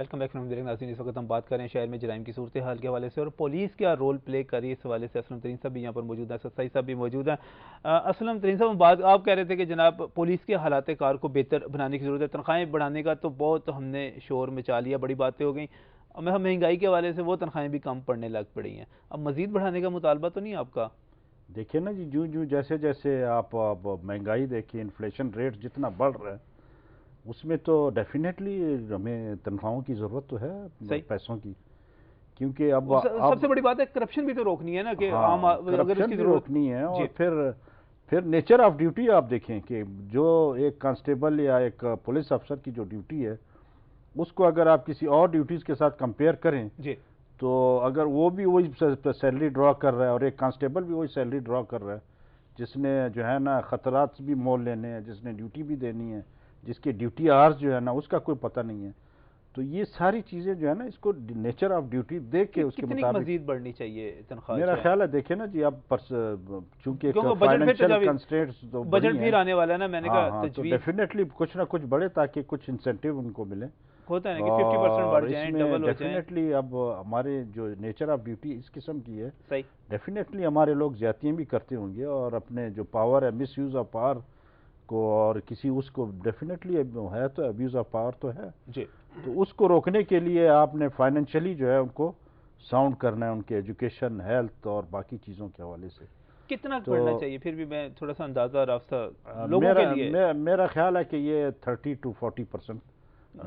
Welcome back from دیرنگ ناظرین، اس وقت ہم بات کر رہے ہیں شہر میں جرائم کی صورتحال کے حوالے سے اور پولیس کیا رول پلے کر رہی ہے اس حوالے سے۔ اسلم ترین صاحب بھی یہاں پر موجود ہیں، ستائی صاحب بھی موجود ہیں۔ اسلم ترین صاحب، آپ کہہ رہے تھے کہ جناب پولیس کے حالات کار کو بہتر بنانے کی ضرورت ہے، تنخواہیں بڑھانے کا تو بہت ہم نے شور مچا لیا، بڑی باتیں ہو گئیں، مہنگائی کے حوالے سے وہ تنخواہیں بھی کم پڑنے لگ پڑی ہیں، اب مزید بڑھانے کا مطالبہ تو نہیں آپ کا؟ دیکھیں نا جی، جو جیسے جیسے آپ مہنگائی دیکھیں، انفلیشن ریٹ جتنا بڑھ رہا ہے، اس میں تو ڈیفینیٹلی ہمیں تنخواہوں کی ضرورت تو ہے، پیسوں کی، کیونکہ اب سب سے بڑی بات ہے کرپشن بھی تو روکنی ہے نا، کہ عام اگر اس کرپشن کی بھی ضرورت روکنی ہے، اور پھر نیچر آف ڈیوٹی آپ دیکھیں کہ جو ایک کانسٹیبل یا ایک پولیس افسر کی جو ڈیوٹی ہے، اس کو اگر آپ کسی اور ڈیوٹیز کے ساتھ کمپیئر کریں تو اگر وہ بھی وہی سیلری ڈرا کر رہا ہے اور ایک کانسٹیبل بھی وہی سیلری ڈرا کر رہا ہے، جس نے جو ہے نا خطرات بھی مول لینے ہیں، جس نے ڈیوٹی بھی دینی ہے، جس کے ڈیوٹی آرز جو ہے نا اس کا کوئی پتہ نہیں ہے، تو یہ ساری چیزیں جو ہے نا اس کو نیچر آف ڈیوٹی دیکھ کے اس کے کتنی مطابق مزید بڑھنی چاہیے تنخواہ؟ میرا خیال ہے دیکھیں نا جی، اب چونکہ بجٹ فائنینشیل تو بجٹ بھی آنے والا ہے نا، میں نے کہا تو ڈیفینیٹلی کچھ نہ کچھ بڑھے تاکہ کچھ انسینٹیو ان کو ملے، ہوتا ہے نا کہ 50% اور بڑھ اس جائیں، میں ڈبل ہو جائیں۔ ڈیفینیٹلی اب ہمارے جو نیچر آف ڈیوٹی اس قسم کی ہے، صحیح، ڈیفینیٹلی ہمارے لوگ زیادتیاں بھی کرتے ہوں گے، اور اپنے جو پاور ہے، مس یوز آف پاور کو، اور کسی اس کو ڈیفینیٹلی ہے تو ابیوز آف پاور تو ہے جی، تو اس کو روکنے کے لیے آپ نے فائنینشلی جو ہے ان کو ساؤنڈ کرنا ہے، ان کے ایجوکیشن، ہیلتھ اور باقی چیزوں کے حوالے سے۔ کتنا بڑھنا چاہیے پھر بھی؟ میں تھوڑا سا اندازہ راستہ لوگوں کے لیے، میرا خیال ہے کہ یہ 30 to 40%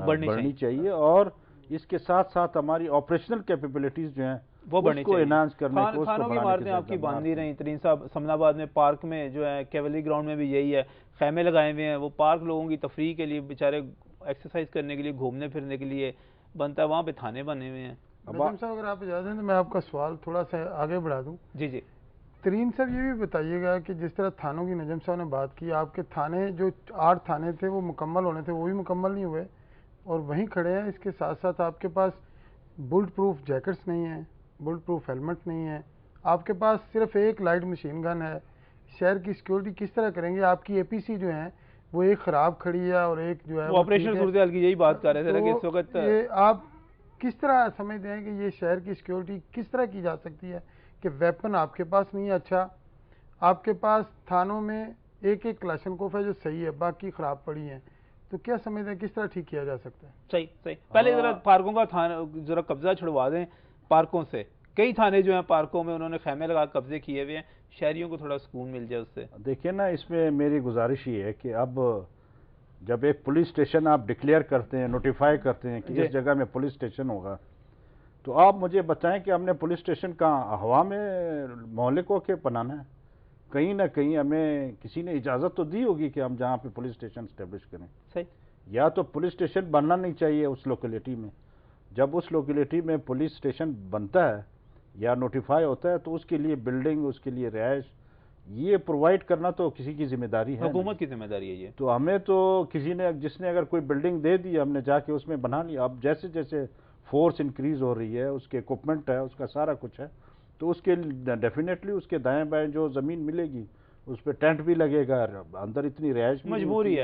بڑھنی چاہیے، اور اس کے ساتھ ساتھ ہماری آپریشنل کیپیبلٹیز جو ہیں وہ بڑھنی اس کو چاہیے، انہانس کرنے کو، اس کو تھانوں کی بڑھانے عمارتیں آپ کی باندھ نہیں رہی ترین صاحب۔ سمن آباد میں پارک میں جو ہے، کیولی گراؤنڈ میں بھی یہی ہے، خیمے لگائے ہوئے ہیں، وہ پارک لوگوں کی تفریح کے لیے، بیچارے ایکسرسائز کرنے کے لیے، گھومنے پھرنے کے لیے بنتا ہے، وہاں پہ تھانے بنے ہوئے ہیں۔ نجم صاحب اگر آپ اجازت دیں تو میں آپ کا سوال تھوڑا سا آگے بڑھا دوں۔ جی ترین صاحب یہ بھی بتائیے گا کہ جس طرح تھانوں کی نجم صاحب نے بات کی، آپ کے تھانے جو 8 تھانے تھے وہ مکمل ہونے تھے، وہ بھی مکمل نہیں ہوئے اور وہیں کھڑے ہیں، اس کے ساتھ ساتھ آپ کے پاس بلٹ پروف جیکٹس نہیں ہیں، بلٹ پروف ہیلمٹ نہیں ہیں، آپ کے پاس صرف ایک لائٹ مشین گن ہے، شہر کی سیکیورٹی کس طرح کریں گے؟ آپ کی اے پی سی جو ہیں وہ ایک خراب کھڑی ہے اور ایک جو ہے وہ آپریشنل صورتحال کی یہی بات کر رہے تھے کہ اس وقت یہ آپ کس طرح سمجھتے ہیں کہ یہ شہر کی سیکیورٹی کس طرح کی جا سکتی ہے کہ ویپن آپ کے پاس نہیں ہے؟ اچھا، آپ کے پاس تھانوں میں ایک کلاشن کوف ہے جو صحیح ہے، باقی خراب پڑی ہیں، تو کیا سمجھتے ہیں کس طرح ٹھیک کیا جا سکتا ہے؟ صحیح پہلے ذرا پارکوں کا ذرا قبضہ چھڑوا دیں پارکوں سے، کئی تھانے جو ہیں پارکوں میں انہوں نے خیمے لگا قبضے کیے ہوئے ہیں، شہریوں کو تھوڑا سکون مل جائے اس سے۔ دیکھیں نا، اس میں میری گزارش یہ ہے کہ اب جب ایک پولیس اسٹیشن آپ ڈکلیئر کرتے ہیں، نوٹیفائی کرتے ہیں کہ اس جگہ میں پولیس اسٹیشن ہوگا، تو آپ مجھے بتائیں کہ ہم نے پولیس اسٹیشن کہاں ہوا میں محلے کو کے بنانا ہے؟ کہیں نہ کہیں ہمیں کسی نے اجازت تو دی ہوگی کہ ہم جہاں پہ پولیس اسٹیشن اسٹیبلش کریں۔ صحیح، یا تو پولیس اسٹیشن بننا نہیں چاہیے اس لوکیلٹی میں، جب اس لوکیلٹی میں پولیس اسٹیشن بنتا ہے یا نوٹیفائی ہوتا ہے تو اس کے لیے بلڈنگ، اس کے لیے رہائش، یہ پرووائڈ کرنا تو کسی کی ذمہ داری ہے، حکومت کی ذمہ داری ہے یہ۔ تو ہمیں تو جس نے اگر کوئی بلڈنگ دے دی، ہم نے جا کے اس میں بنا لیا۔ اب جیسے جیسے فورس انکریز ہو رہی ہے، اس کے اکوپمنٹ ہے، اس کا سارا کچھ ہے، تو اس کے ڈیفینیٹلی اس کے دائیں بائیں جو زمین ملے گی اس پہ ٹینٹ بھی لگے گا، اندر اتنی رہائش مجبوری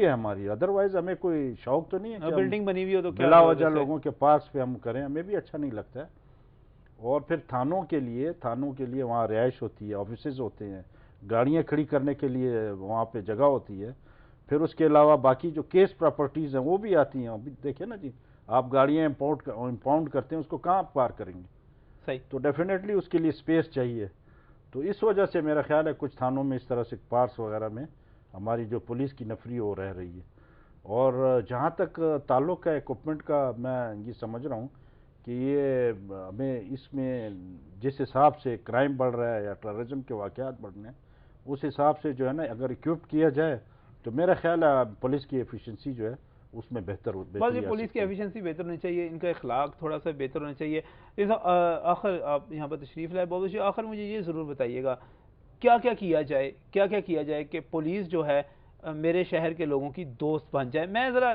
ہے ہماری، ادروائز ہمیں کوئی شوق تو نہیں ہے کہ بلڈنگ بنی ہوئی ہو تو بلا وجہ لوگوں کے پارکس پہ ہم کریں، ہمیں بھی اچھا نہیں لگتا ہے۔ اور پھر تھانوں کے لیے وہاں رہائش ہوتی ہے، آفیسز ہوتے ہیں، گاڑیاں کھڑی کرنے کے لیے وہاں پہ جگہ ہوتی ہے، پھر اس کے علاوہ باقی جو کیس پراپرٹیز ہیں وہ بھی آتی ہیں۔ دیکھیں نا جی، آپ گاڑیاں امپاؤنڈ کرتے ہیں، اس کو کہاں پارک کریں گے؟ صحیح، تو ڈیفینیٹلی اس کے لیے اسپیس چاہیے، تو اس وجہ سے میرا خیال ہے کچھ تھانوں میں اس طرح سے پارکس وغیرہ میں ہماری جو پولیس کی نفری وہ رہ رہی ہے۔ اور جہاں تک تعلق ہے اکوپمنٹ کا، میں یہ سمجھ رہا ہوں کہ یہ ہمیں اس میں جس حساب سے کرائم بڑھ رہا ہے یا ٹیررزم کے واقعات بڑھ رہے ہیں، اس حساب سے جو ہے نا اگر اکوپ کیا جائے تو میرا خیال ہے پولیس کی ایفیشنسی جو ہے اس میں بہتر بس یہ پولیس کی ایفیشنسی بہتر ہونی چاہیے، ان کا اخلاق تھوڑا سا بہتر ہونا چاہیے۔ آخر آپ یہاں پر تشریف لائے، بہت آخر مجھے یہ ضرور بتائیے گا کیا کیا جائے کہ پولیس جو ہے میرے شہر کے لوگوں کی دوست بن جائے۔ میں ذرا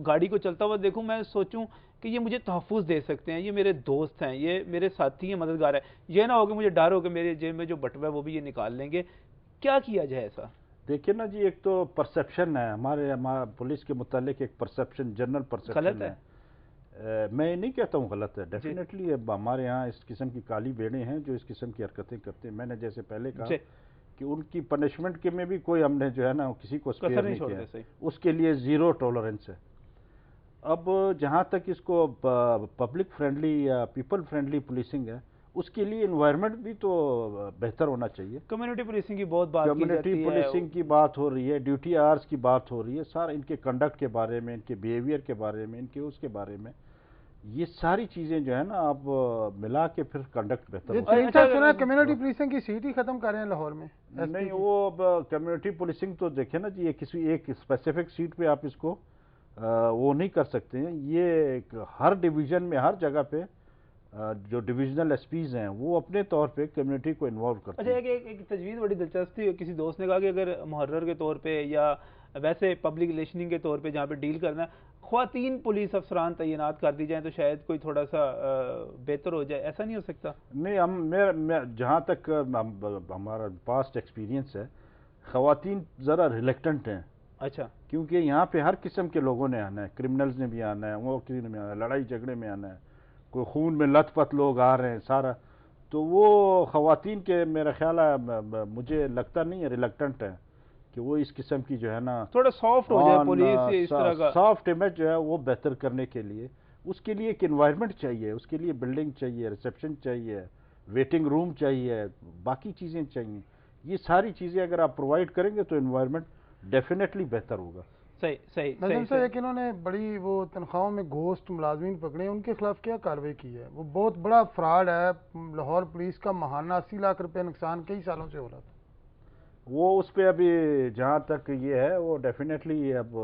گاڑی کو چلتا ہوا دیکھوں، میں سوچوں کہ یہ مجھے تحفظ دے سکتے ہیں، یہ میرے دوست ہیں، یہ میرے ساتھی ہیں، مددگار ہیں، یہ نہ ہو کہ مجھے ڈر ہو کہ میرے جیب میں جو بٹوا ہے وہ بھی یہ نکال لیں گے۔ کیا کیا جائے ایسا؟ دیکھیں نا جی، ایک تو پرسیپشن ہے ہمارے پولیس کے متعلق، ایک پرسیپشن، جنرل پرسیپشن ہے میں نہیں کہتا ہوں غلط ہے، ڈیفینیٹلی ہمارے ہاں اس قسم کی کالی بیڑے ہیں جو اس قسم کی حرکتیں کرتے ہیں. میں نے جیسے پہلے کہا کہ ان کی پنشمنٹ کے میں بھی کوئی ہم نے جو ہے نا کسی کو اسپیئر نہیں کیا، اس کے لیے زیرو ٹالرنس ہے. اب جہاں تک اس کو پبلک فرینڈلی یا پیپل فرینڈلی پولیسنگ ہے، اس کے لیے انوائرمنٹ بھی تو بہتر ہونا چاہیے. کمیونٹی پولیسنگ کی بہت بات کی جاتی ہے، کمیونٹی پولیسنگ کی بات ہو رہی ہے، ڈیوٹی آورز کی بات ہو رہی ہے، سارا ان کے کنڈکٹ کے بارے میں، ان کے بیہیویئر کے بارے میں، ان کے اس کے بارے میں، یہ ساری چیزیں جو ہے نا آپ ملا کے پھر کنڈکٹ بہتر ہوتا ہے. کمیونٹی پولیسنگ کی سیٹ ہی ختم کر رہے ہیں لاہور میں. نہیں، وہ اب کمیونٹی پولیسنگ تو دیکھیں نا جی، یہ کسی ایک اسپیسیفک سیٹ پہ آپ اس کو وہ نہیں کر سکتے ہیں. یہ ہر ڈویژن میں، ہر جگہ پہ جو ڈویژنل ایس پیز ہیں وہ اپنے طور پہ کمیونٹی کو انوالو کرتے ہیں. اچھا، ایک تجویز بڑی دلچسپ تھی، کسی دوست نے کہا کہ اگر محرر کے طور پہ یا ویسے پبلک ریلیشننگ کے طور پہ جہاں پہ ڈیل کرنا ہے، خواتین پولیس افسران تعینات کر دی جائیں تو شاید کوئی تھوڑا سا بہتر ہو جائے. ایسا نہیں ہو سکتا؟ نہیں، جہاں تک ہمارا پاسٹ ایکسپیرینس ہے، خواتین ذرا ریلیکٹنٹ ہیں. اچھا. کیونکہ یہاں پہ ہر قسم کے لوگوں نے آنا ہے، کرمنلز نے بھی آنا ہے، وہ کسی نے بھی آنا ہے، لڑائی جھگڑے میں آنا ہے، کوئی خون میں لت پت لوگ آ رہے ہیں سارا. تو وہ خواتین کے میرا خیال ہے، مجھے لگتا نہیں ہے، ریلیکٹنٹ ہے کہ وہ اس قسم کی جو ہے نا تھوڑا سافٹ ہو جائے پولیس، اس طرح کا سافٹ امیج جو ہے وہ بہتر کرنے کے لیے اس کے لیے ایک انوائرمنٹ چاہیے، اس کے لیے بلڈنگ چاہیے، ریسیپشن چاہیے، ویٹنگ روم چاہیے، باقی چیزیں چاہیے. یہ ساری چیزیں اگر آپ پرووائڈ کریں گے تو انوائرمنٹ ڈیفینیٹلی بہتر ہوگا. صحیح. ایک انہوں نے بڑی وہ تنخواہوں میں گھوسٹ ملازمین پکڑے، ان کے خلاف کیا کارروائی کی ہے؟ وہ بہت بڑا فراڈ ہے. لاہور پولیس کا ماہانہ 80 لاکھ روپے نقصان کئی سالوں سے ہو رہا تھا. وہ اس پہ ابھی جہاں تک یہ ہے وہ ڈیفینیٹلی اب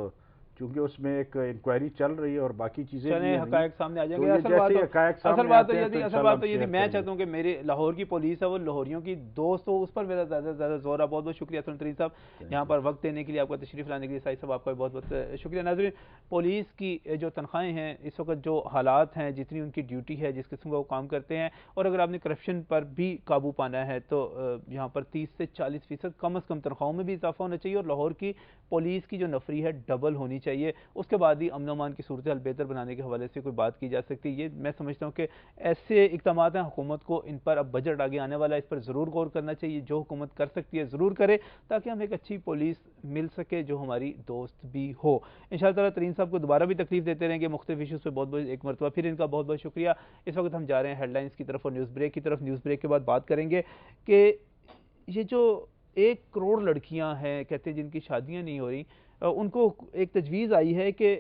چونکہ اس میں ایک انکوائری چل رہی ہے اور باقی چیزیں حقائق سامنے آ جائیں گے. اصل بات تو یہ میں چاہتا ہوں کہ میری لاہور کی پولیس ہے وہ لاہوریوں کی دوست ہو، اس پر میرا زیادہ سے زیادہ زور ہے. بہت بہت شکریہ حسن ترین صاحب یہاں پر وقت دینے کے لیے، آپ کا تشریف لانے کے لیے. سائی صاحب آپ کا بہت بہت شکریہ. ناظرین، پولیس کی جو تنخواہیں ہیں اس وقت، جو حالات ہیں، جتنی ان کی ڈیوٹی ہے، جس قسم کا وہ کام کرتے ہیں، اور اگر آپ نے کرپشن پر بھی قابو پانا ہے تو یہاں پر 30 سے 40% کم از کم تنخواہوں میں بھی اضافہ ہونا چاہیے، اور لاہور کی پولیس کی جو نفری ہے ڈبل ہونی چاہیے. اس کے بعد ہی امن و امان کی صورتحال بہتر بنانے کے حوالے سے کوئی بات کی جا سکتی. یہ میں سمجھتا ہوں کہ ایسے اقدامات ہیں، حکومت کو ان پر اب بجٹ آگے آنے والا ہے، اس پر ضرور غور کرنا چاہیے. جو حکومت کر سکتی ہے ضرور کرے تاکہ ہمیں ایک اچھی پولیس مل سکے جو ہماری دوست بھی ہو. انشاءاللہ تعالیٰ ترین صاحب کو دوبارہ بھی تکلیف دیتے رہیں گے مختلف ایشوز پہ. بہت بہت ایک مرتبہ پھر ان کا بہت بہت شکریہ. اس وقت ہم جا رہے ہیں ہیڈ لائنز کی طرف اور نیوز بریک کی طرف. نیوز بریک کے بعد بات کریں گے کہ یہ جو 1 کروڑ لڑکیاں ہیں کہتے ہیں جن کی شادیاں نہیں ہو رہی، ان کو ایک تجویز آئی ہے کہ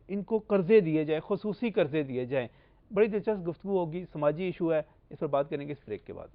ان کو قرضے دیے جائیں، خصوصی قرضے دیے جائیں. بڑی دلچسپ گفتگو ہوگی، سماجی ایشو ہے، اس پر بات کریں گے اس بریک کے بعد.